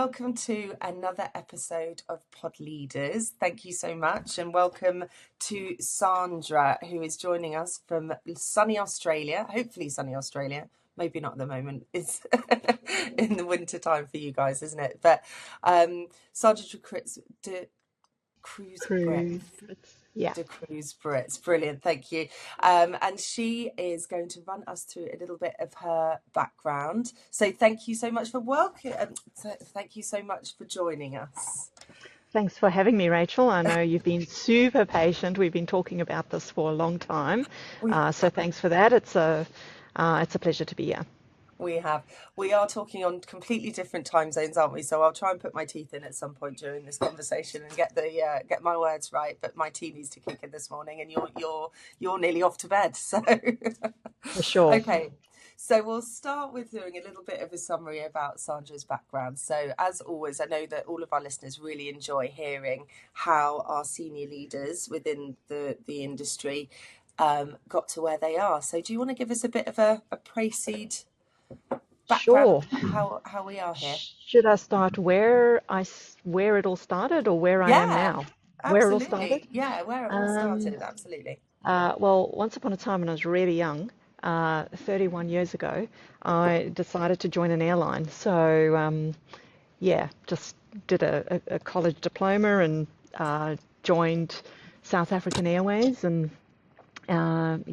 welcome to another episode of Pod Leaders. Thank you so much, and welcome to Sandra, who is joining us from sunny Australia, hopefully sunny Australia. Maybe not at the moment. It's in the winter time for you guys, isn't it? But Sandra Cruise Brett. Cruise. Yeah. De Cruz Brits. Brilliant, thank you. And she is going to run us through a little bit of her background. So thank you so much for thank you so much for joining us. Thanks for having me, Rachel. I know you've been super patient. We've been talking about this for a long time. We So thanks for that. It's a pleasure to be here. we are talking on completely different time zones, aren't we? So I'll try and put my teeth in at some point during this conversation and get my words right. But my tea needs to kick in this morning, and you're nearly off to bed. So For sure. okay. So we'll start with doing a little bit of a summary about Sandra's background. So as always, I know that all of our listeners really enjoy hearing how our senior leaders within the industry got to where they are. So do you want to give us a bit of a precede background Sure. of how we are here? Should I start where it all started or where I am Yeah, now? Where it all started? absolutely. Yeah, where it all Um, started, absolutely. well, once upon a time when I was really young, 31 years ago, I decided to join an airline. So, yeah, just did a college diploma and joined South African Airways and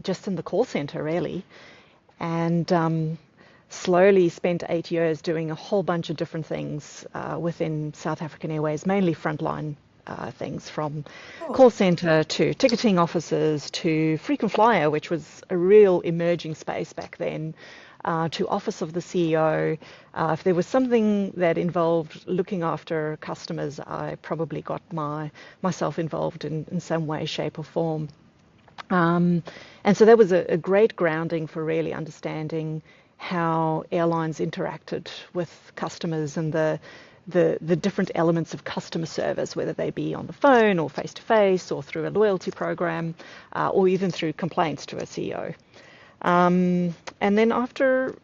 just in the call center, really. And slowly spent 8 years doing a whole bunch of different things within South African Airways, mainly frontline things from Cool. call center to ticketing officers to frequent flyer, which was a real emerging space back then, to office of the CEO. If there was something that involved looking after customers, I probably got myself involved in some way, shape, or form. And so that was a great grounding for really understanding how airlines interacted with customers and the different elements of customer service, whether they be on the phone or face to face or through a loyalty program or even through complaints to a CEO. And then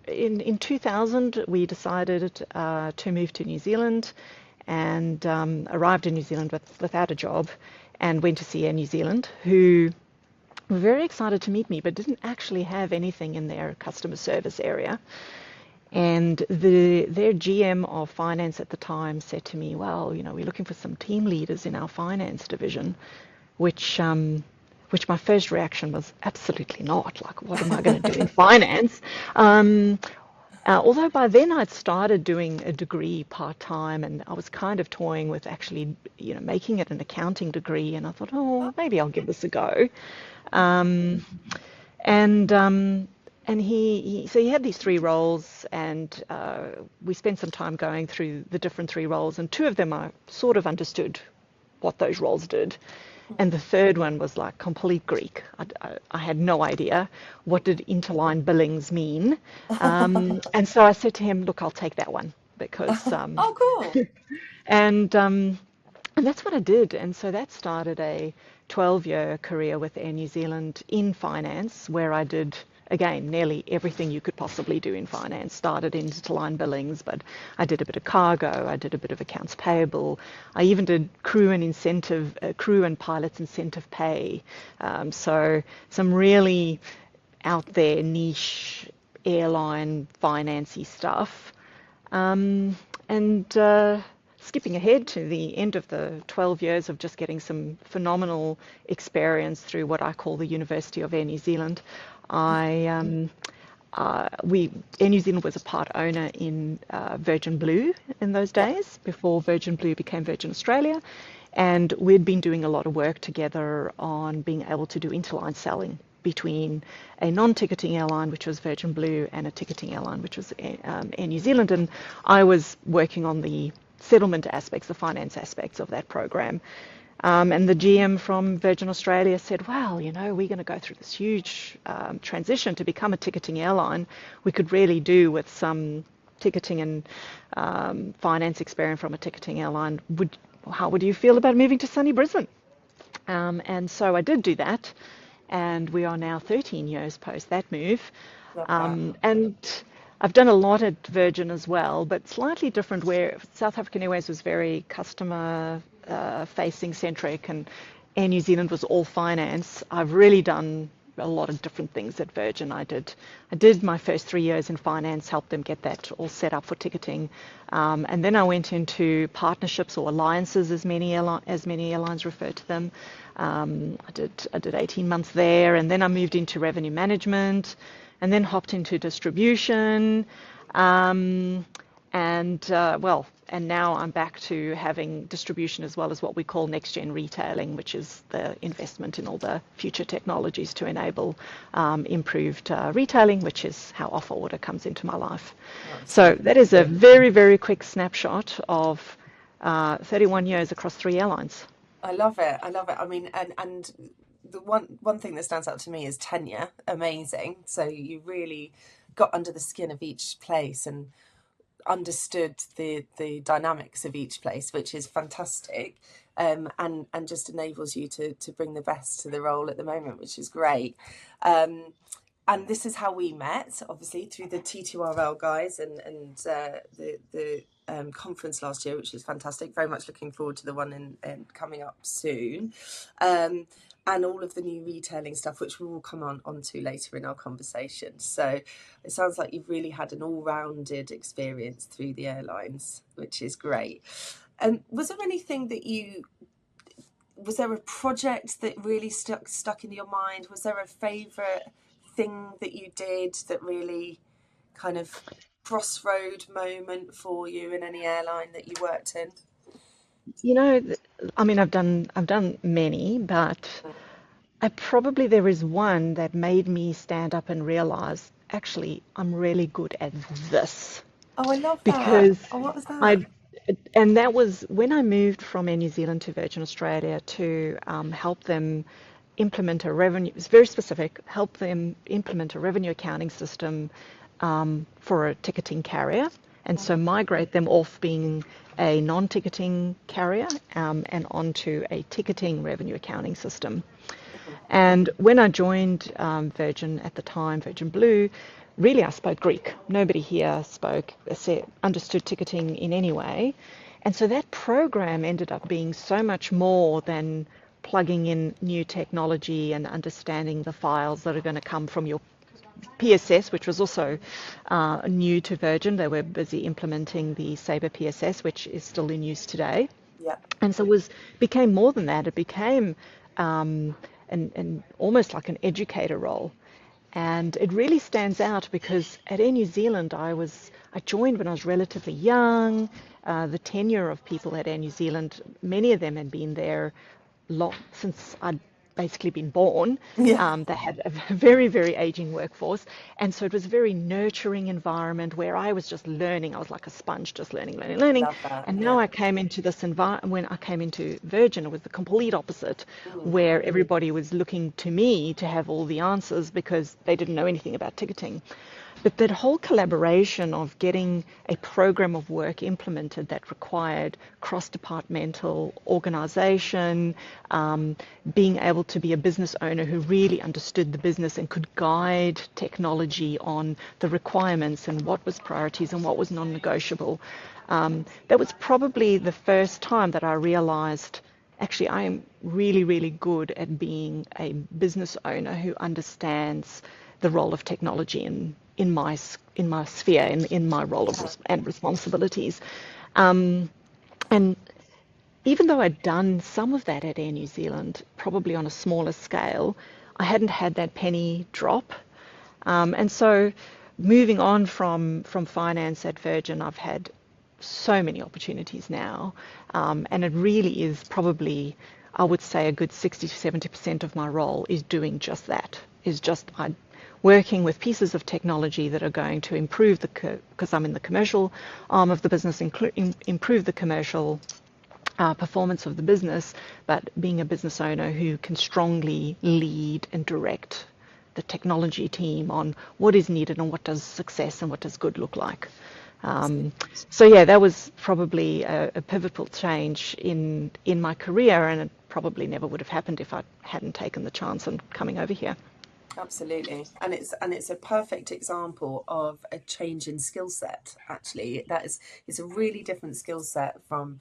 in 2000, we decided to move to New Zealand and arrived in New Zealand without a job and went to see Air New Zealand, who were very excited to meet me, but didn't actually have anything in their customer service area. And their GM of finance at the time said to me, well, we're looking for some team leaders in our finance division, which my first reaction was absolutely not. Like, what am I going to do in finance? Although by then I'd started doing a degree part-time and I was kind of toying with actually, making it an accounting degree. And I thought, oh, maybe I'll give this a go. Um, and so he had these three roles, and we spent some time going through the different three roles, and two of them I sort of understood what those roles did. And the third one was like complete Greek. I had no idea what did interline billings mean. And so I said to him, look, I'll take that one because, Oh, cool. and um, and that's what I did. And so that started a 12-year career with Air New Zealand in finance, where I did, again, nearly everything you could possibly do in finance. Started in interline billings, but I did a bit of cargo, I did a bit of accounts payable. I even did crew and pilots incentive pay. So some really out there niche airline financy stuff. And skipping ahead to the end of the 12 years of just getting some phenomenal experience through what I call the University of Air New Zealand, Air New Zealand was a part owner in Virgin Blue in those Yeah. days, before Virgin Blue became Virgin Australia. And we'd been doing a lot of work together on being able to do interline selling between a non-ticketing airline, which was Virgin Blue, and a ticketing airline, which was Air New Zealand. And I was working on the settlement aspects, the finance aspects of that program. And the GM from Virgin Australia said, well, we're going to go through this huge transition to become a ticketing airline. We could really do with some ticketing and finance experience from a ticketing airline. How would you feel about moving to sunny Brisbane? And so I did do that. And we are now 13 years post that move. Love that. And I've done a lot at Virgin as well, but slightly different. Where South African Airways was very customer facing centric, and Air New Zealand was all finance. I've really done a lot of different things at Virgin. I did my first 3 years in finance, helped them get that all set up for ticketing, and then I went into partnerships or alliances, as many airlines refer to them. I did 18 months there, and then I moved into revenue management, and then hopped into distribution, um, and now I'm back to having distribution as well as what we call next gen retailing, which is the investment in all the future technologies to enable improved retailing, which is how offer order comes into my life. So Absolutely. that is a very, very quick snapshot of 31 years across 3 airlines. I love it. I love it. I mean, and the one thing that stands out to me is tenure. Amazing. So you really got under the skin of each place and understood the dynamics of each place, which is fantastic. And just enables you to bring the best to the role at the moment, which is great. And this is how we met, obviously, through the T2RL guys and the conference last year, which was fantastic. Very much looking forward to the one in coming up soon. And all of the new retailing stuff, which we will come onto later in our conversation. So it sounds like you've really had an all-rounded experience through the airlines, which is great. And was there anything that was there a project that really stuck in your mind? Was there a favourite thing that you did that really kind of crossroad moment for you in any airline that you worked in? You know, I mean, I've done many, but there is one that made me stand up and realize, actually, I'm really good at this. Oh, I love that. Because Oh, what was that? I, and that was when I moved from Air New Zealand to Virgin Australia to help them implement a revenue, it's very specific, help them implement a revenue accounting system for a ticketing carrier. And so migrate them off being a non-ticketing carrier and onto a ticketing revenue accounting system. And when I joined Virgin at the time, Virgin Blue, really I spoke Greek. Nobody here understood ticketing in any way. And so that program ended up being so much more than plugging in new technology and understanding the files that are going to come from your PSS, which was also new to Virgin. They were busy implementing the Sabre PSS, which is still in use today. Yeah. And so became more than that. It became an almost like an educator role. And it really stands out because at Air New Zealand, I joined when I was relatively young. The tenure of people at Air New Zealand, many of them had been there since I'd basically been born. Yeah. They had a very, very aging workforce. And so it was a very nurturing environment where I was just learning. I was like a sponge, just learning, learning, learning. Love that. And now Yeah. I came into this environment, when I came into Virgin, it was the complete opposite, Mm. where everybody was looking to me to have all the answers because they didn't know anything about ticketing. But that whole collaboration of getting a program of work implemented that required cross-departmental organization, being able to be a business owner who really understood the business and could guide technology on the requirements and what was priorities and what was non-negotiable. That was probably the first time that I realized, actually, I am really, really good at being a business owner who understands the role of technology in my sphere, in my role of Yeah. and responsibilities. And even though I'd done some of that at Air New Zealand, probably on a smaller scale, I hadn't had that penny drop. And so moving on from finance at Virgin, I've had so many opportunities now. And it really is probably, I would say, a good 60 to 70% of my role is doing just that, is just working with pieces of technology that are going to improve because I'm in the commercial arm of the business, improve the commercial performance of the business, but being a business owner who can strongly lead and direct the technology team on what is needed and what does success and what does good look like. So yeah, that was probably a pivotal change in my career, and it probably never would have happened if I hadn't taken the chance on coming over here. Absolutely, and it's a perfect example of a change in skill set. Actually, that is it's a really different skill set from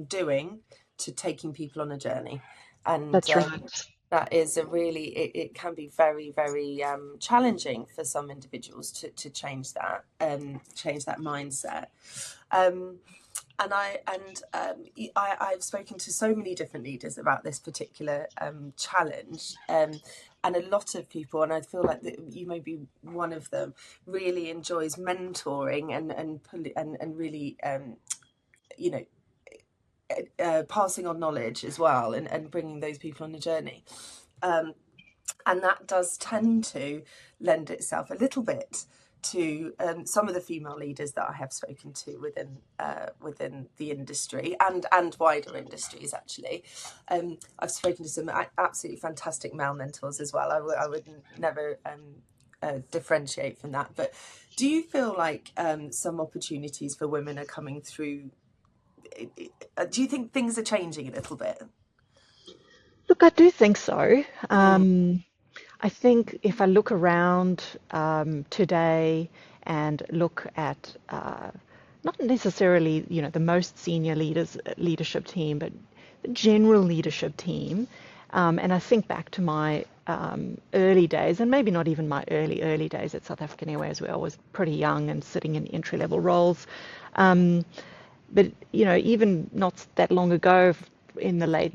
doing to taking people on a journey, and That's right. that is a really it can be very challenging for some individuals to change that mindset. Um, I've spoken to so many different leaders about this particular challenge, and a lot of people, and I feel like that you may be one of them, really enjoys mentoring and really you know passing on knowledge as well, and bringing those people on the journey. Um, and that does tend to lend itself a little bit to some of the female leaders that I have spoken to within the industry and wider industries. Actually, I've spoken to some absolutely fantastic male mentors as well. I would never differentiate from that. But do you feel like some opportunities for women are coming through? Do you think things are changing a little bit? Look, I do think so. Mm, I think if I look around today and look at not necessarily, the most senior leadership team, but the general leadership team, and I think back to my early days, and maybe not even my early days at South African Airways, where I was pretty young and sitting in entry-level roles. Um, but even not that long ago, in the late,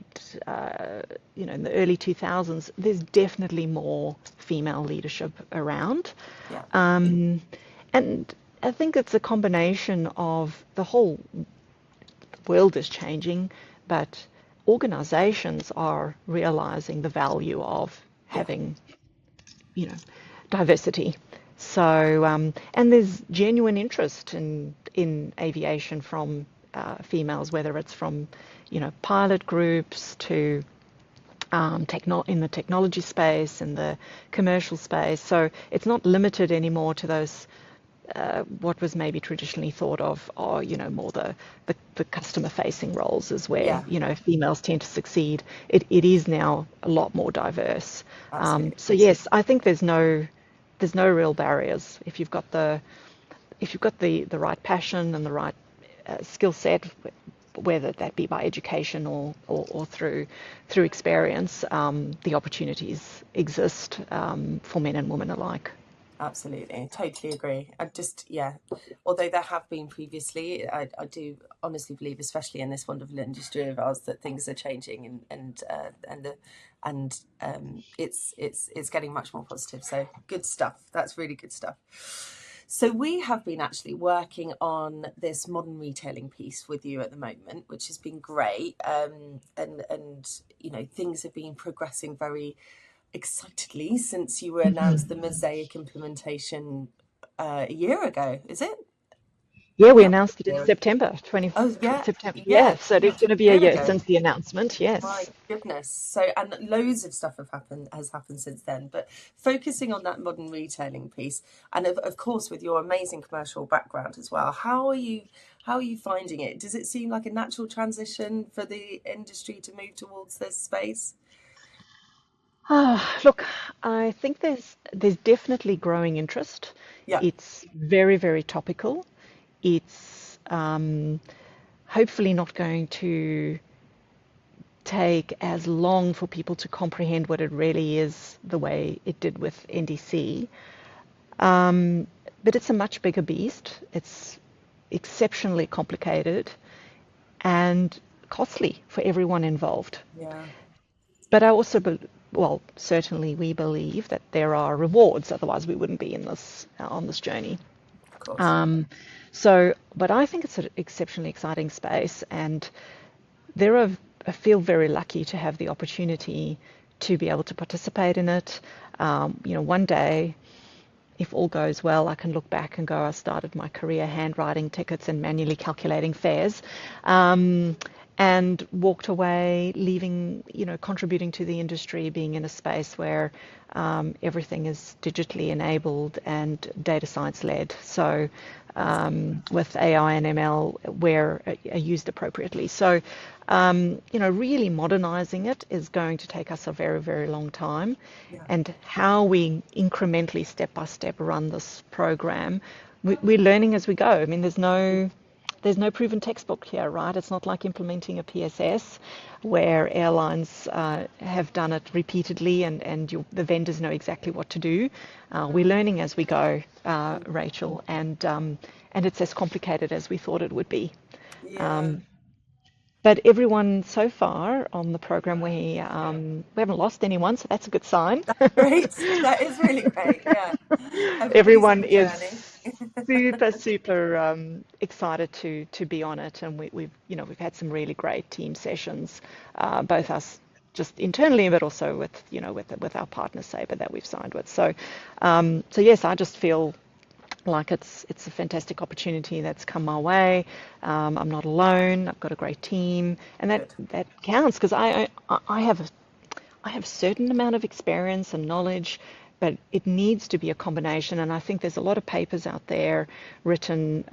in the early 2000s, there's definitely more female leadership around. yeah, Um, and I think it's a combination of the whole world is changing, but organizations are realizing the value of yeah, having, you know, diversity. So, and there's genuine interest in aviation from females, whether it's from, pilot groups to in the technology space, in the commercial space. So it's not limited anymore to those what was maybe traditionally thought of are, more the customer facing roles is where, yeah, females tend to succeed. It is now a lot more diverse. absolutely. So yes, I think there's no real barriers if you've got the right passion and the right skill set, whether that be by education or through experience, the opportunities exist for men and women alike. Absolutely, totally agree. I just, yeah, although there have been previously, I do honestly believe, especially in this wonderful industry of ours, that things are changing and it's getting much more positive. So good stuff. That's really good stuff. So we have been actually working on this modern retailing piece with you at the moment, which has been great. And things have been progressing very excitedly since you were announced the Mosaic implementation a year ago, is it? Yeah, we Yeah, announced it a in year ago. September, 20 Oh, yeah, September. yeah, Yeah, so it is going to a be a year year ago. since the announcement. My Yes. goodness. So, and loads of stuff has happened since then. But focusing on that modern retailing piece, and of course with your amazing commercial background as well, how are you finding it? Does it seem like a natural transition for the industry to move towards this space? Look, I think there's definitely growing interest. Yeah, It's very, very topical. It's hopefully not going to take as long for people to comprehend what it really is the way it did with NDC. But it's a much bigger beast. It's exceptionally complicated and costly for everyone involved. yeah, But I also, well, certainly we believe that there are rewards, otherwise we wouldn't be in this on this journey. of course. Um, but I think it's an exceptionally exciting space, and there are, I feel very lucky to have the opportunity to be able to participate in it. One day, if all goes well, I can look back and go, I started my career handwriting tickets and manually calculating fares. Um, and walked away, leaving, contributing to the industry, being in a space where everything is digitally enabled and data science led. So with AI and ML where are used appropriately. So, really modernizing it is going to take us a very, very long time. Yeah. And how we incrementally, step by step, run this program, we're learning as we go. I mean, there's no proven textbook here, right? It's not like implementing a PSS where airlines have done it repeatedly and the vendors know exactly what to do. We're learning as we go, Rachel, and it's as complicated as we thought it would be. Yeah. But everyone so far on the program, we haven't lost anyone, so that's a good sign. Great. That is really great. Yeah. Everybody's on Everyone the is journey. super excited to be on it, and we've had some really great team sessions, both us just internally, but also with our partner Sabre that we've signed with. So yes, I just feel like it's a fantastic opportunity that's come my way. I'm not alone. I've got a great team, and that Good. that counts because I have a certain amount of experience and knowledge, but it needs to be a combination. And I think there's a lot of papers out there written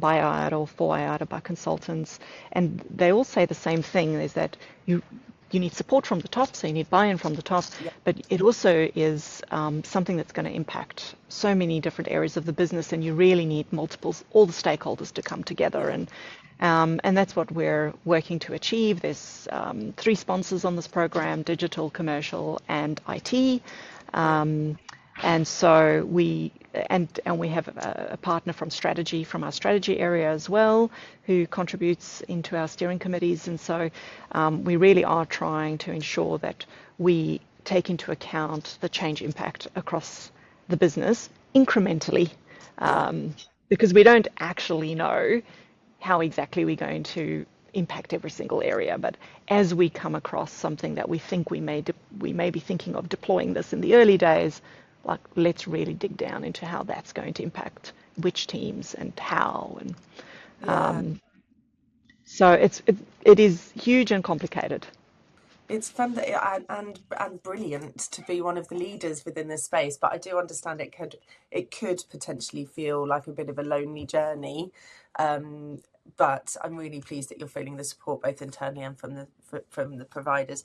by IATA or for IATA by consultants, and they all say the same thing: is that you need support from the top, so you need buy-in from the top, Yeah. but it also is something that's going to impact so many different areas of the business, and you really need all the stakeholders to come together, Yeah. and that's what we're working to achieve. There's 3 sponsors on this program: digital, commercial, and IT. Yeah. And so we have a partner from strategy, from our strategy area as well, who contributes into our steering committees. And so we really are trying to ensure that we take into account the change impact across the business incrementally, Yeah. because we don't actually know how exactly we're going to impact every single area. But as we come across something that we think we may be thinking of deploying this in the early days, like let's really dig down into how that's going to impact which teams and how. And Yeah. so it is huge and complicated. It's fun that and brilliant to be one of the leaders within this space, but I do understand it could potentially feel like a bit of a lonely journey. Um, but I'm really pleased that you're feeling the support both internally and from the providers.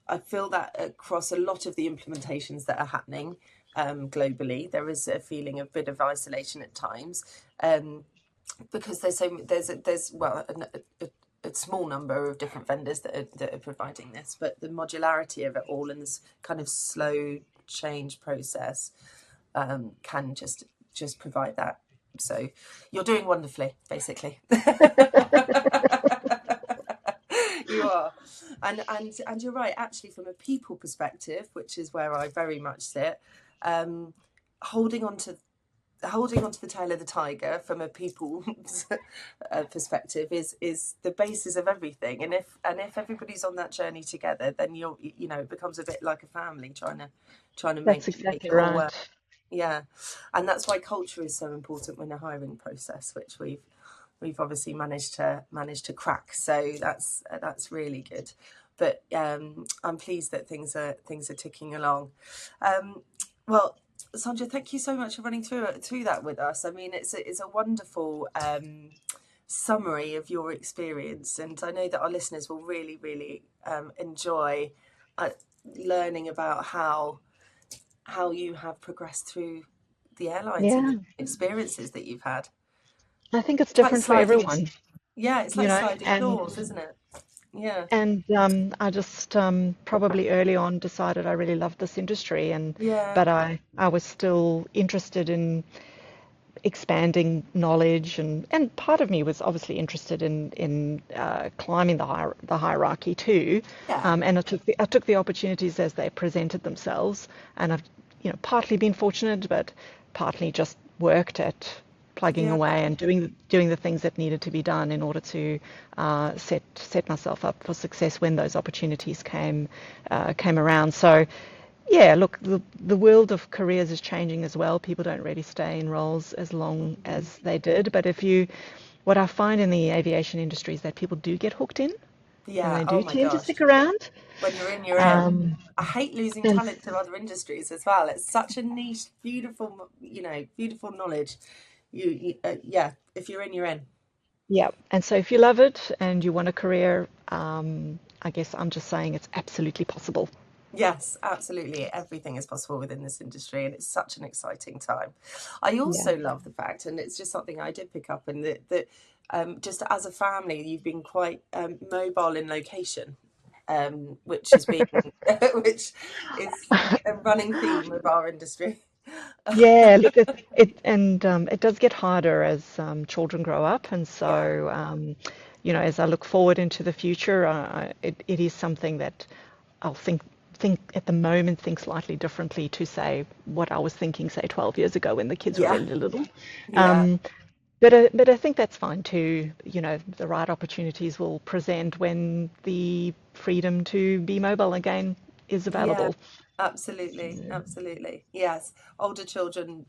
I feel that across a lot of the implementations that are happening globally, there is a feeling of a bit of isolation at times. Because there's well a small number of different vendors that are providing this, but the modularity of it all and this kind of slow change process can just provide that. So you're doing wonderfully, basically. You are, and you're right. Actually, from a people perspective, which is where I very much sit, um, holding on to the tail of the tiger from a people perspective is the basis of everything. And if everybody's on that journey together, then it becomes a bit like a family trying to That's make exactly it all work. right. Yeah, and that's why culture is so important in a hiring process, which we've obviously managed to crack. So that's really good. But I'm pleased that things are ticking along. Well, Sandra, thank you so much for running through that with us. I mean, it's a wonderful summary of your experience, and I know that our listeners will really, really enjoy uh, learning about how you have progressed through the airlines and the Yeah, experiences that you've had. I think it's It's like different for sliding, everyone, yeah, it's you like know, sliding doors, isn't it? Yeah, and I just probably early on decided I really loved this industry, yeah, but I was still interested in expanding knowledge, and part of me was obviously interested in climbing the hierarchy too, yeah, and I took the opportunities as they presented themselves, and I've partly been fortunate, but partly just worked at plugging yeah, away and doing the things that needed to be done in order to set myself up for success when those opportunities came around. So yeah, look, the world of careers is changing as well. People don't really stay in roles as long as they did. But what I find in the aviation industry is that people do get hooked in, and Yeah. they Oh do my tend to gosh. stick around. When you're in, you're in. Um, I hate losing and talent to other industries as well. It's such a niche, beautiful, beautiful knowledge. Yeah, if you're in, you're in. yeah, and so if you love it and you want a career, I guess I'm just saying it's absolutely possible. Yes, absolutely. Everything is possible within this industry, and it's such an exciting time. I Yeah. also love the fact, and it's just something I did pick up, and that just as a family, you've been quite mobile in location, which has been which is a running theme of our industry. Yeah, look, it does get harder as children grow up, and Yeah, so as I look forward into the future, it is something that I'll think at the moment think slightly differently to say what I was thinking, say 12 years ago when the kids were yeah, really little. yeah, Um, but I think that's fine too. The right opportunities will present when the freedom to be mobile again is yeah. available. Absolutely, absolutely. Yes, older children,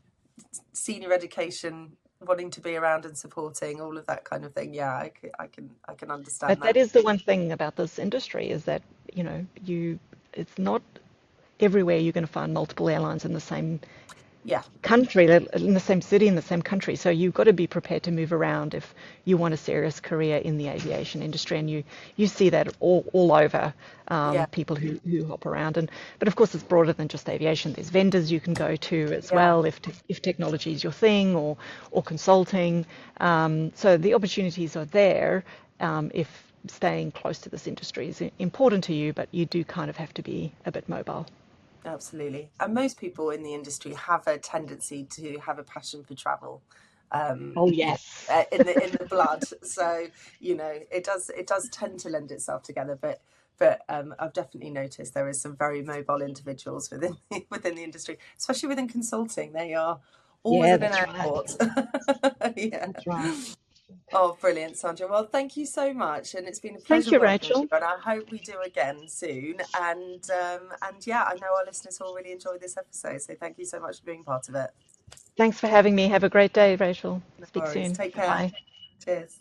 senior education, wanting to be around and supporting all of that kind of thing. Yeah, I can understand But that that. is the one thing about this industry is that, it's not everywhere you're going to find multiple airlines in the same Yeah, country, in the same city, in the same country. So you've got to be prepared to move around if you want a serious career in the aviation industry. And you see that all over yeah, people who hop around. But of course, it's broader than just aviation. There's vendors you can go to as yeah, well if technology is your thing or consulting. So the opportunities are there if staying close to this industry is important to you, but you do kind of have to be a bit mobile. absolutely. And most people in the industry have a tendency to have a passion for travel. Oh, You yes. in the blood. So it does tend to lend itself together. But I've definitely noticed there is some very mobile individuals within within the industry, especially within consulting. They are always Yeah, in an that's right. airport. Yeah. That's right. Oh, brilliant, Sandra. Well, thank you so much, and it's been a Thank pleasure you, working with you. Rachel. And I hope we do again soon. And yeah, I know our listeners will really enjoy this episode. So thank you so much for being part of it. Thanks for having me. Have a great day, Rachel. No Speak worries. soon. Take care. Bye-bye. Cheers.